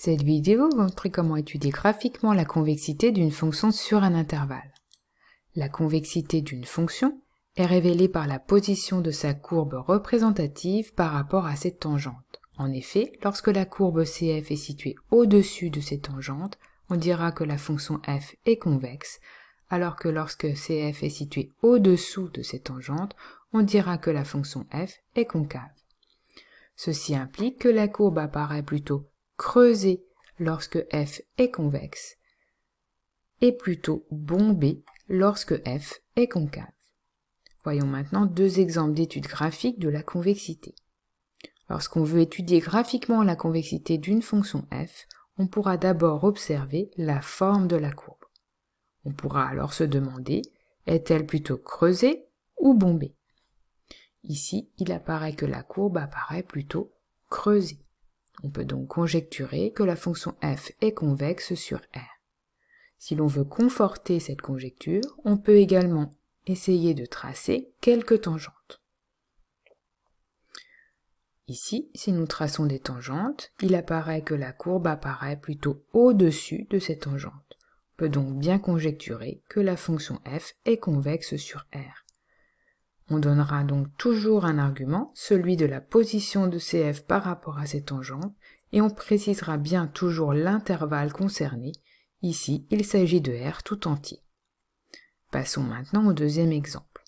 Cette vidéo va montrer comment étudier graphiquement la convexité d'une fonction sur un intervalle. La convexité d'une fonction est révélée par la position de sa courbe représentative par rapport à ses tangentes. En effet, lorsque la courbe CF est située au-dessus de ses tangentes, on dira que la fonction f est convexe, alors que lorsque CF est située au-dessous de ses tangentes, on dira que la fonction f est concave. Ceci implique que la courbe apparaît plutôt creusée lorsque f est convexe et plutôt bombée lorsque f est concave. Voyons maintenant deux exemples d'études graphiques de la convexité. Lorsqu'on veut étudier graphiquement la convexité d'une fonction f, on pourra d'abord observer la forme de la courbe. On pourra alors se demander, est-elle plutôt creusée ou bombée? Ici, il apparaît que la courbe apparaît plutôt creusée. On peut donc conjecturer que la fonction f est convexe sur R. Si l'on veut conforter cette conjecture, on peut également essayer de tracer quelques tangentes. Ici, si nous traçons des tangentes, il apparaît que la courbe apparaît plutôt au-dessus de ces tangentes. On peut donc bien conjecturer que la fonction f est convexe sur R. On donnera donc toujours un argument, celui de la position de CF par rapport à ces tangentes, et on précisera bien toujours l'intervalle concerné. Ici, il s'agit de R tout entier. Passons maintenant au deuxième exemple.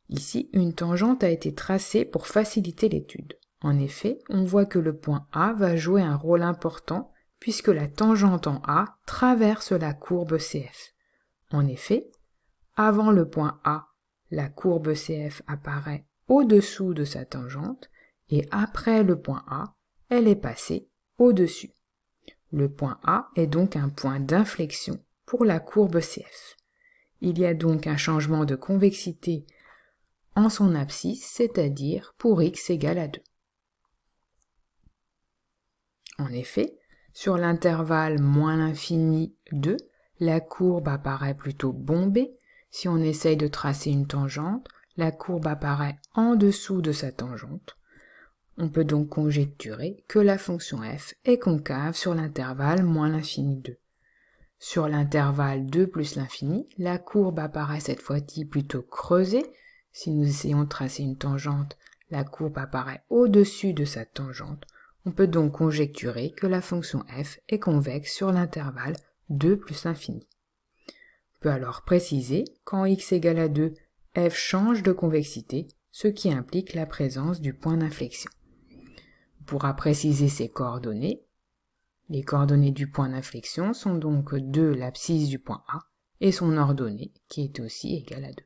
Ici, une tangente a été tracée pour faciliter l'étude. En effet, on voit que le point A va jouer un rôle important puisque la tangente en A traverse la courbe CF. En effet, avant le point A, la courbe CF apparaît au-dessous de sa tangente et après le point A, elle est passée au-dessus. Le point A est donc un point d'inflexion pour la courbe CF. Il y a donc un changement de convexité en son abscisse, c'est-à-dire pour x égale à 2. En effet, sur l'intervalle moins l'infini 2, la courbe apparaît plutôt bombée. Si on essaye de tracer une tangente, la courbe apparaît en dessous de sa tangente. On peut donc conjecturer que la fonction f est concave sur l'intervalle moins l'infini 2. Sur l'intervalle 2 plus l'infini, la courbe apparaît cette fois-ci plutôt creusée. Si nous essayons de tracer une tangente, la courbe apparaît au-dessus de sa tangente. On peut donc conjecturer que la fonction f est convexe sur l'intervalle 2 plus l'infini. On peut alors préciser qu'en x égale à 2, f change de convexité, ce qui implique la présence du point d'inflexion. On pourra préciser ses coordonnées. Les coordonnées du point d'inflexion sont donc 2 l'abscisse du point A et son ordonnée qui est aussi égale à 2.